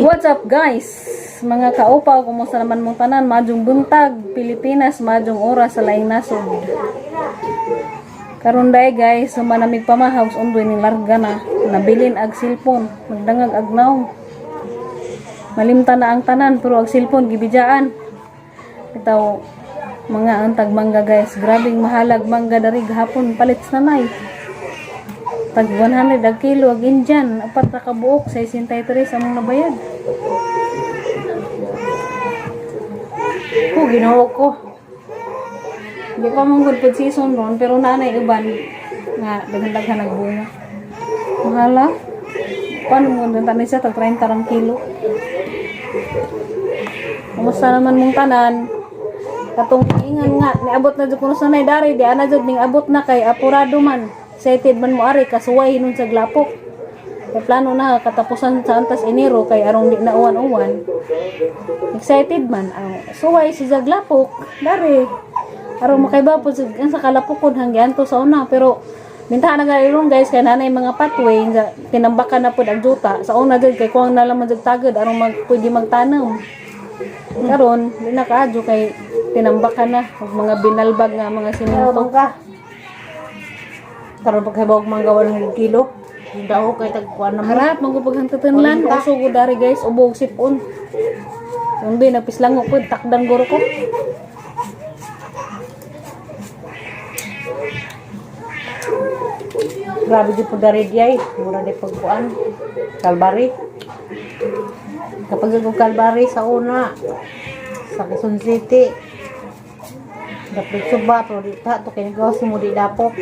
What's up guys? Mga kaupaw, kumusta naman mong tanan? Majong buntag, Pilipinas, majong oras sa laing nasod. Karon day guys, sumanamig pamahaw sa undoy ning larga na. Nabilin ag cellphone, magdangag agnaw. Malimta na ang tanan pero ag cellphone gibidyaan. Itaw mga antag mangga guys, grabing mahalag mangga dari gahapon palit na nay. Tag 100 ag kilo ag Indian, apat na kabuok, 63 among nabayad. Ginawa ko. Hindi pa mong good season ron, pero nanay uban nga daghan-daghan nagbunga. Mahala. Paano mo nang tanay siya tag 30 rang kilo? Kumusta naman mong tanan? Katong ingan nga niabot na jud kuno sanay dari di ana jud ning abot na kay apurado man. Excited man mo ari kasuway nun sa glapok. Kay plano na katapusan sa antas Enero kay arong di na uwan-uwan. Excited man ang suway si Zaglapok dari arong makaybapod sa kalapukon hanggang to sa una pero minta na gayron guys kay nanay mga pathway nga tinambakan na pud ang juta sa una jud kay kuang na lang man jud tagod arong pwede magtanom. Karon di na kaadyo kay tinambakan na og mga binalbag nga mga siminto ka. Karon pagkabawag manggawa ng kilo. Daw kay tagkuan na harap magpaghantatan usog dari guys ubog sipon. Umbi nagpislango ko takdan guro ko. Grabe di po dari diay. Mura di pagkuan. Kalbari. Kapag yung Kalbari sa una. Sa Quezon City. Dapat suba pero di ta to kay nagawa mo di dapok.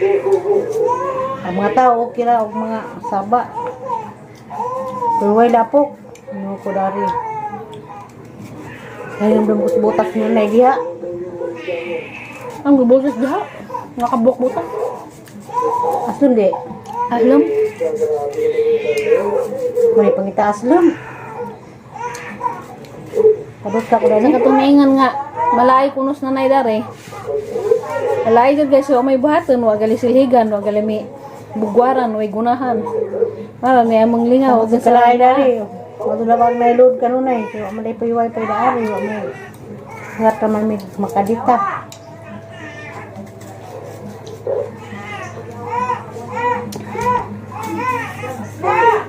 Ang mga tao okay ra og mga saba. Pero way dapok. Ano ko dari. Ngayon doon ko butas niya na diha. Ang bubutas diha. Nakabuk butas. Aslum di. Alam. May pangita aslum. Kabot ka ko Sa dari. katumingan nga malay kunos na nay dare. Malay jud guys o may buhaton wa gali silhigan wa gali mi bugwaran way gunahan. Para ni among lingaw Huwag sa kalay dari. Madulabag na load kanunay. Kaya maday pa yung wifi dari. Huwag may. Ngat naman may makadita.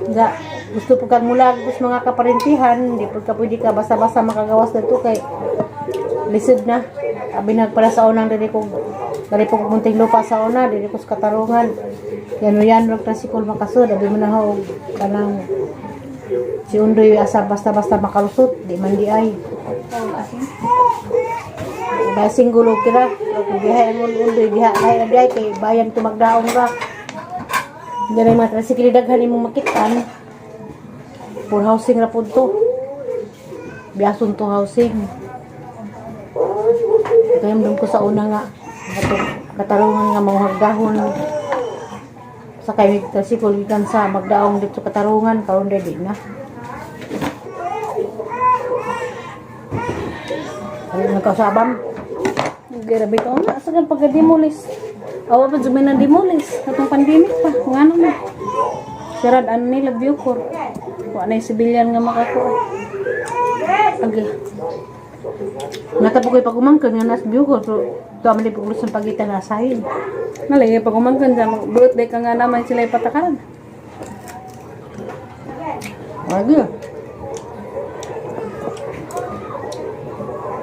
Nga, gusto po kang mulagos mga kaparintihan. Hindi po ka pwede ka basta-basta makagawas na ito kay lisod na. Abi nagpala sa unang dari ko munting lupa sa una. Dari ko sa katarungan. Yan lang tricycle makasod. Abi mo na ho. Kanang si Undoy asa basta-basta makalusot, di man di ay. Basing gulo kira, biyahe mo Undoy, biyahe ay kay bayan tumagdaong ka. Hindi na yung mga tricycle daghan mo makitan. For housing ra pud to. Biyason to housing. Kaya mo ko sa una nga, katarungan nga mga hagdahon. Sa kay tricycle gikan sa magdaong dito katarungan karon di na. Ay nagkasabam. Grabe to na sa pagka-demolis. Awa pa jud may na demolis atong pandemic pa. Ngano na. Sirad ano nila Bucor. Wa na sibilyan nga makakuha. Agi. Natapukoy pag umangkan nga nas Bucor so tama di pagulus ng pagitan na sahin. Nalay pag umangkan sa birthday ka nga naman sila ipatakaran. Lagi.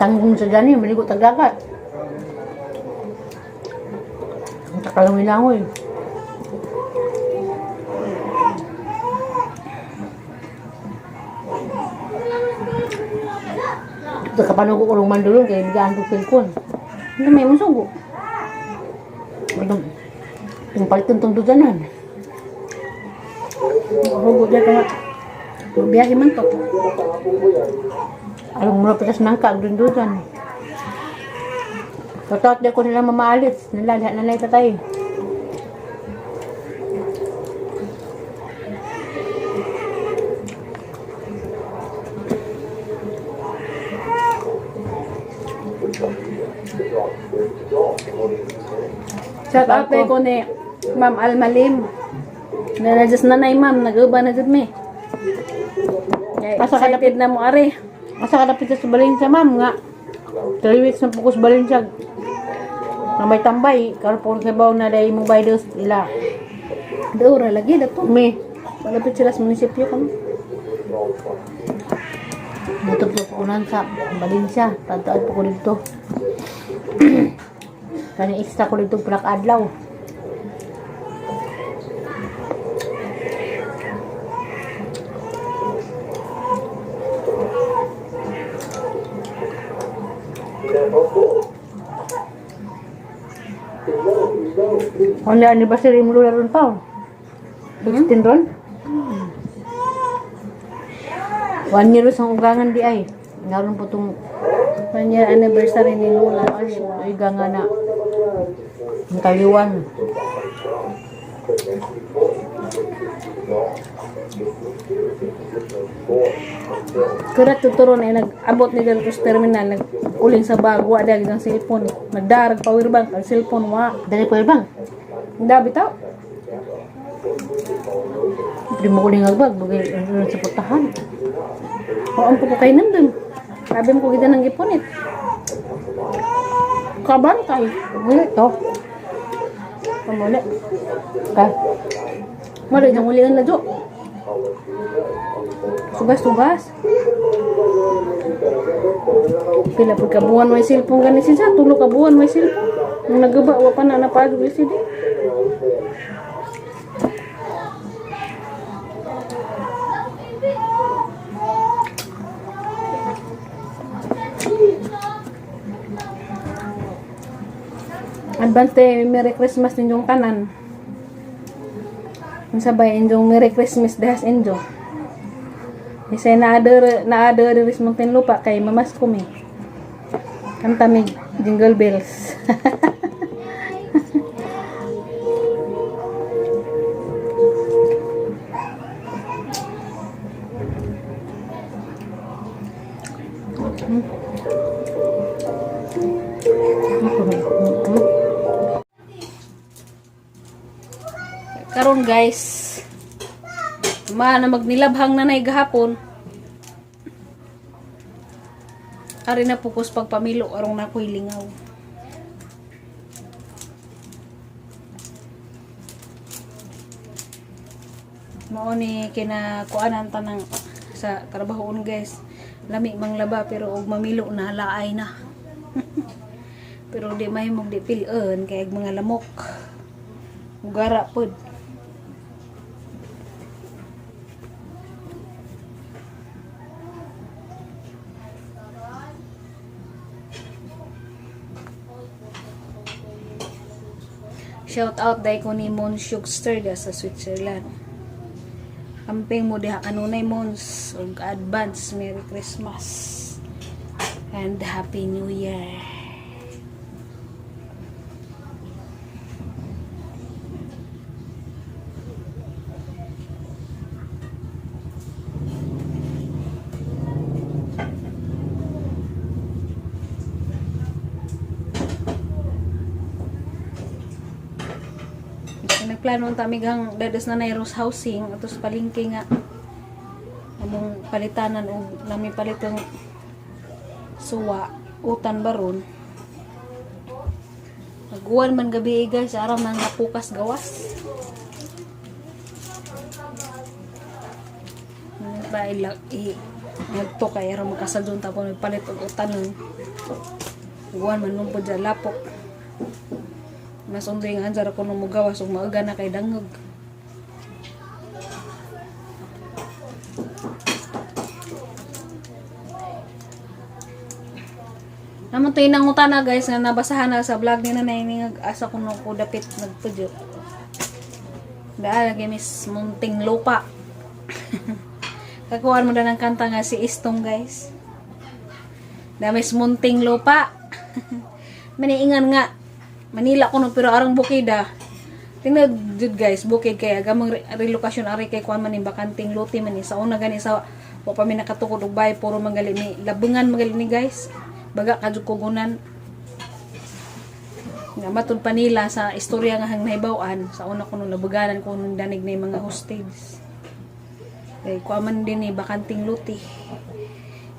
Tanggung sa dyan eh, maligo tagdagat. Ang takalawin lang eh. Ito kapano ko urong mandulong kaya hindi ang tukilkon. Hindi may musugo. Yung palitin tong dudanan. Hugo dyan ka nga. Magbiyahe man to. Alam mo na pitas nangka, ang dundudan. Tatot di ko nila mamaalit. Nalay tatay. Shout out ko ni Ma'am Almalim. Na just nanay ma'am, nag-uba na jud mi. Kay Asa ka excited na mo ari. Asa ka dapit sa Valencia, ma'am, nga. 3 weeks na pukus Valencia. Na may tambay. Karon po kabaw na dahil mong baydos ila. Daura lagi dato. Me. Malapit sila sa munisipyo kamo. Natuplo ko unan sa Valencia. Tataon po ko dito. Kani extra ko dito pinaka-adlaw. Ano anniversary mo lula ron pa? 16 ron? 1 year sa ugangan di ay. Ngaron po itong 1 year anniversary ni Lola. ay ganga na. Ang kaliwan. Kaya tuturo na nag-abot ni Delcos Terminal, nag-uling sa bag, wa dahil ng cellphone. Nagdarag power bank, ang cellphone wa. Dali po bang? Ang dabi tao. Hindi mo kuling agbag. Bagay sa putahan. O ang po kay nandun. Sabi mo ko kita ng gipunit. Kabantay. Wala ito. Pamuli. Ka. Mali nang ulian na jo. Subas-subas. Pila po kabuhan may cellphone gani siya. Tulo kabuhan may cellphone. Nung nagaba, wa pa na napagod siya di. Advance Merry Christmas ninyong tanan. Ang sabay inyong Merry Christmas dahas inyo. Isay na-ada ris Muntin Lupa kay mamas ko mi. Kanta mi Jingle Bells. Karon guys, na magnilabhang na nay gahapon. Ari na pukos pagpamilo arong na ko'y lingaw. Mao ni kinakuanan tanang sa trabahoon guys. Lami mang laba pero og mamilo na laay na. Pero di may mong di pilon kay mga lamok. Ugara pod. Shout out dai ko ni Mons Schugster sa Switzerland. Amping mo diha kanunay Mons ug advance Merry Christmas and Happy New Year. Nagplano ang tamigang dadas na Rose housing atos palingki nga among palitanan o nami palitong suwa utan baron naguwan man gabi guys aram man napukas gawas ba nagto kay aram makasadyon tapos nagpalit og utan naguwan man nung po dyan lapok. Mas undoy nga anjar ako nung mugawas ug maaga na kay dangog. Naman to inang utana guys nga nabasahan na sa vlog ni nanay ni asa ko nung ko dapit nagpudyo. Daan lagi Miss Munting Lupa. Kakuan mo na ng kanta nga si Istong guys. Da Miss Munting Lupa. Maniingan nga Manila ko no pero arang bukida. Tingnan jud guys, bukid kay agamang relokasyon ari kay kuan man ni bakanting lote man ni sa una gani sa wa pa mi nakatukod og bay puro mangali ni labengan mangali ni guys. Baga kadto kugunan. Nga matud pa nila sa istorya nga hang nahibaw-an sa una ko nung labuganan ko nung danig na mga hostage. Kay kuaman din ni bakanting luti.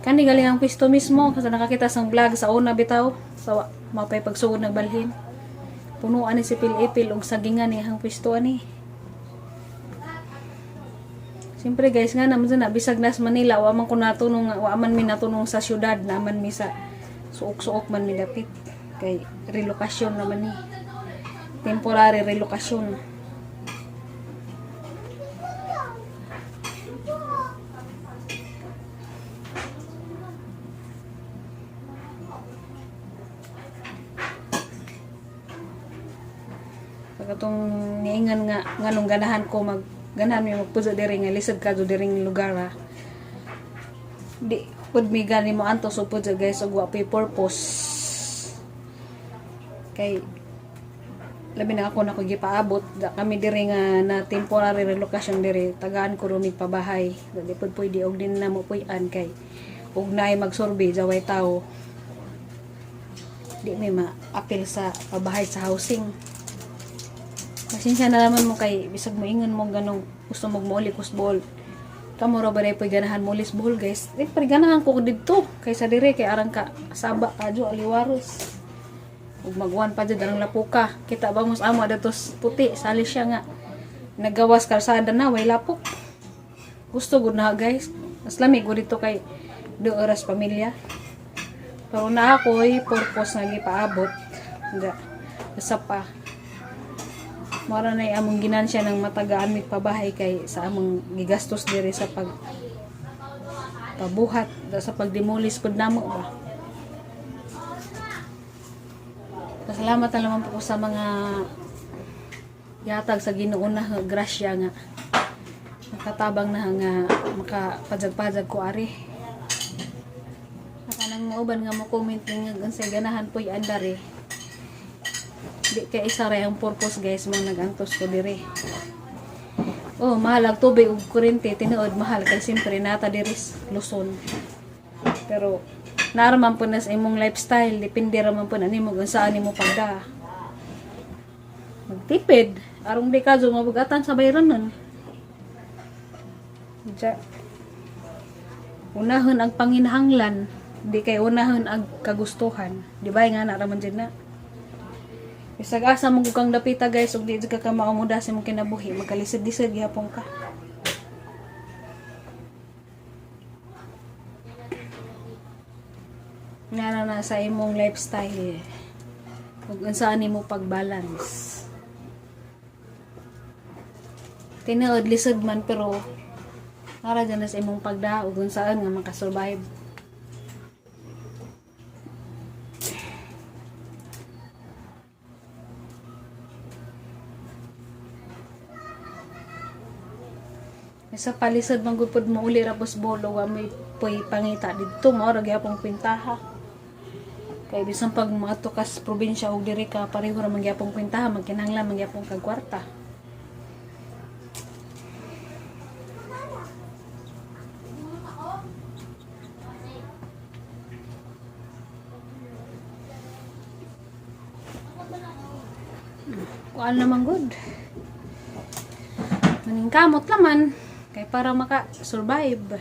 Kani galing ang pwesto mismo kasi nakakita sang vlog sa una bitaw sa mapay pagsugod ng balhin. Punuan ni si Pil-ipil og sagingan ni ang pwesto ani. Siyempre guys nga naman na bisag nas Manila wa man ko natunong wa man mi natunong sa syudad naman mi sa suok-suok man mi dapit kay relokasyon naman ni. Temporary relokasyon. Katong niingan nga nganong ganahan ko ganahan mi magpuzo diri nga lisod kadto diring lugar ha. Di pud mi gani mo antos upod guys og wa pay purpose. Kay labi na ako nako gipaabot da kami diri nga na temporary relocation diri tagaan ko ro mi pabahay. Di pud pwede og din na mo puy-an kay ug naay magsurvey jaway tao. Di may ma-appeal sa pabahay sa housing. Pasensya na naman mo kay bisag mo ingon mo ganong gusto mo muli kusbol. Kamo ra ba day pay ganahan mo lisbol guys. Di pa ganahan ko didto kay sa dire kay arang ka saba adyo aliwaros. Ug magwan pa jud ang lapuka. Kita ba mos amo datos puti sali siya nga nagawas kalsada na way lapok. Gusto gud na guys. Mas lamig gud dito kay 2 oras pamilya. Pero na ako'y purpose nga gipaabot. Nga usa pa mara na among ginansya ng matagaan mi pabahay kay sa among gigastos diri sa pabuhat sa pagdemolis pud namo ba. Salamat na naman po ko sa mga yatag sa Ginoo na grasya nga nakatabang na nga makapajag-pajag ko ari. Kanang mauban nga mo comment nga unsay ganahan po'y andare. Di kay isa ray ang purpose guys mo nagantos ko dire. Oh, mahal ang tubig ug kuryente tinuod mahal kay simpre nata diri Luzon. Pero naaraman po na sa imong lifestyle depende ra man po na nimo kung saan nimo pagda. Magtipid arong di ka zo mabugatan sa bayranon. Ja. Unahon ang panginahanglan, di kay unahon ang kagustuhan. Di ba nga na raman dyan na? Isag asa mong kang dapita guys ug di jud ka maumuda sa imong kinabuhi magkalisod-lisod gihapon ka. Nana na sa imong lifestyle ug unsaan nimo pag-balance. Tinuod lisod man pero para dyan na sa imong pagda ug unsaan nga makasurvive. Sa palisod man gud pud mo uli ra bolo wa may poy pangita didto mo ra gyapon kwentaha. Kay bisan pag maato kas probinsya og diri ka pareho ra man gyapon kwentaha magkinahanglan man gyapon kag kwarta. Kuan naman good. Maningkamot naman. Kay para maka-survive.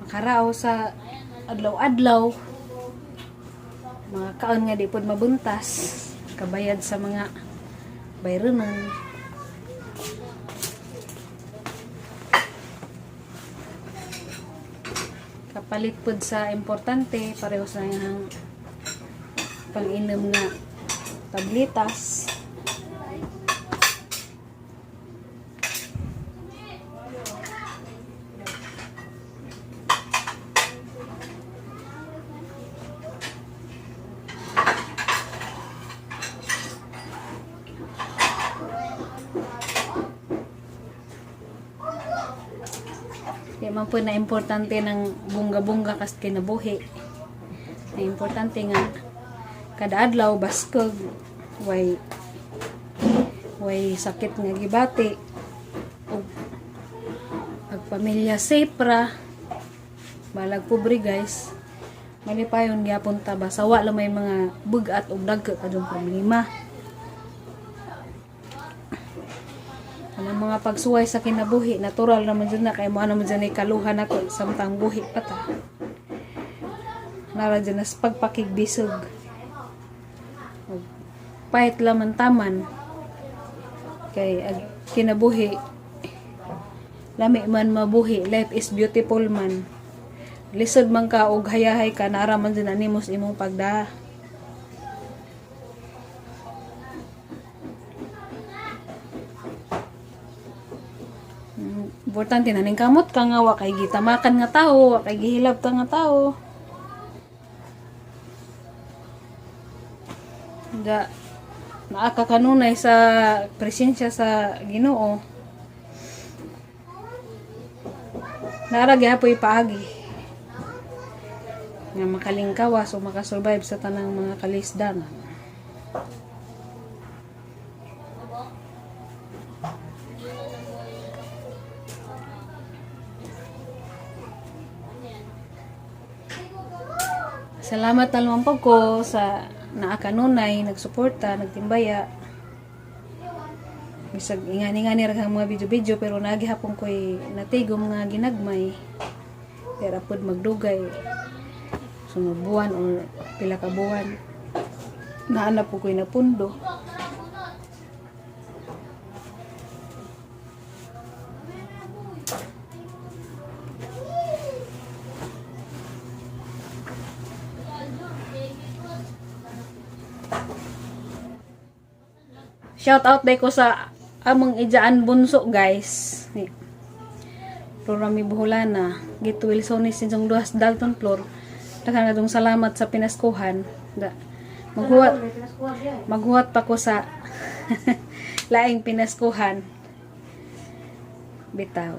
Makarao sa adlaw-adlaw. Mga kaon nga di pod mabuntas. Kabayad sa mga bayranon. Kapalit pod sa importante. Pareho sa yung pang-inom nga tablitas. Kaya man po na importante ng bunga-bunga kas kinabuhi. Na importante nga kada adlaw baskog way sakit nga gibati ug pagpamilya safe ra balag pobre guys malipayon gyapon ta ba sawa lang may mga bugat ug dagko kadtong problema. Ang mga mga pagsuway sa kinabuhi, natural naman dyan na, kay mo naman dyan ay kaluhan ako, samtang buhi pa ta. Nara dyan na sa pagpakigbisog. Pahit laman taman, kay kinabuhi, lami man mabuhi, life is beautiful man. Lisod man ka og hayahay ka, nara man dyan animos imong pagda. Importante na ning kamot ka nga wa kay gitamakan nga tao, wa kay gihilab ta nga tao. Da naakakanunay sa presensya sa Ginoo. Nara gyapon paagi nga makalingkawas o makasurvive sa tanang mga kalisdanan. Salamat na naman po ko sa naakanunay, nagsuporta, nagtimbaya. Bisag ingani-ngani ra mga video-video pero nagihapon ko'y natigom nga ginagmay. Pero pod magdugay. Sunod buwan o pila ka buwan. Naanap po ko'y napundo. Shout out day ko sa among ijaan bunso guys. Rorami Buholana, Git Wilsonis sinsong duhas Dalton floor. Daghang adong salamat sa pinaskuhan. Maghuwat pa ko sa laing pinaskuhan. Bitaw.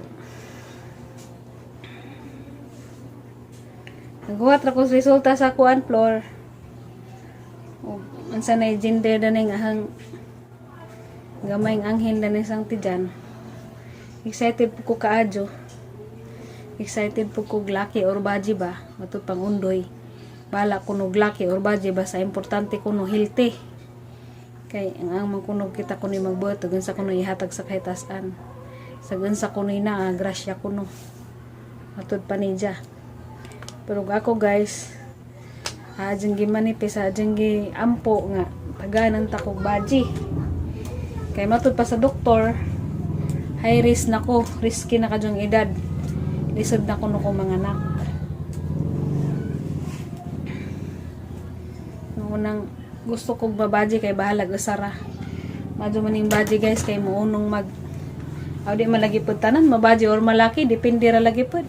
Naghuwat ra ko sa resulta sa kuan floor. Unsa na gender daning ahang gamay ang anghel na isang tijan. Excited po ko kaadyo. Excited po ko glaki or baji ba. Matut pang undoy. Bala kuno glaki or baji ba sa importante kuno healthy. Kay ang kuno kita kuno magbuhat. Gansa kuno ihatag sa kahitasan. Sa gansa kuno na grasya kuno. Matut panidya. Pero ako guys. Adyan gimanipis. Adyan gi ampo nga. Taganan takog baji. Kay matod pa sa doktor, high risk na ko, risky na kadyong edad. Lisod na ko no ko mga anak. Nung unang gusto kong babaji kay bahalag usara. Madyo maning baji guys kay muunong mag di malagi pod tanan, mabaji or malaki, depende ra lagi pod.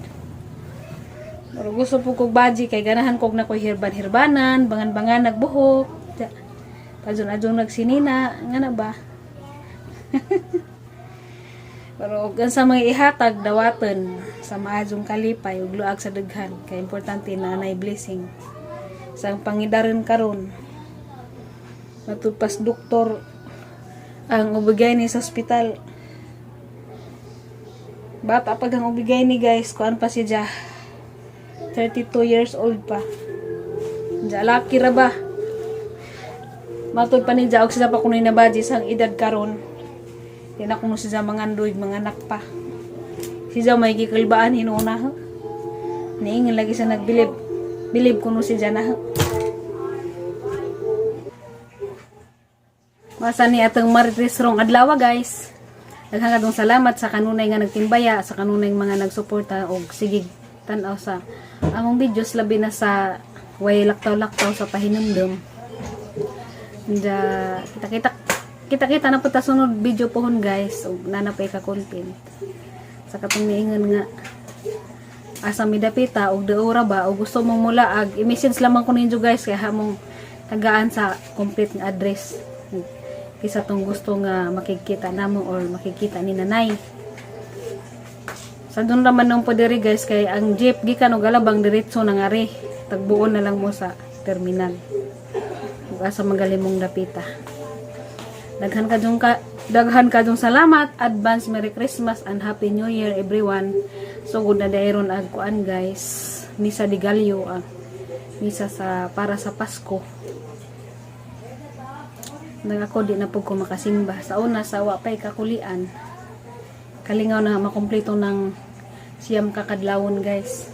Pero gusto po kong baji kay ganahan kog na ko hirban-hirbanan, bangan-bangan nagbuhok. Padyon-adyon nagsinina, nga na ba? Pero gan sa mga ihatag dawaton sa maadjong kalipay ug luag sa daghan kay importante na nay blessing sang pangidaron karon matupas doktor ang ubigay ni sa ospital. Bata pag ang ubigay ni guys kuan pa siya 32 years old pa. Diya laki ra ba? Matod pa ni Jaog siya pa kunoy na baji sang edad karon. Yan ako no siya mga andoy, mga anak pa. Siya may gikalbaan hinuna. Niingin lagi siya nagbilib. Bilib ko no siya na. Masa ni atong Marites Rong adlaw guys. Daghang kadong salamat sa kanunay nga nagtimbaya, sa kanunay mga nagsuporta og sige tan-aw sa among videos labi na sa way laktaw-laktaw sa pahinumdum. Kita na po ta sunod video pohon guys ug nanapay ka content sa katong niingon nga asa midapita og deora ba o gusto mong mulaag i-message lamang ko ninyo guys kay hamong tagaan sa complete nga address kisa tong gusto nga makikita namo or makikita ni nanay sa doon raman nung po diri guys kay ang jeep gikan og galabang diretso nangari tagbuon na lang mo sa terminal ug asa magalimong dapita. Daghan kadong salamat, advance Merry Christmas and Happy New Year everyone. So good na dayron ag kuan guys, misa di Galyo misa sa para sa Pasko. Nang ako di na pud ko makasimba sa una sa wa pay kakulian. kalingaw na makumpleto ng siyam kakadlawon guys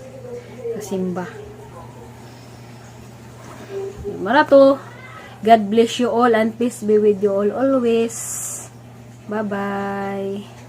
kasimba. Marato, God bless you all and peace be with you all always. Bye bye.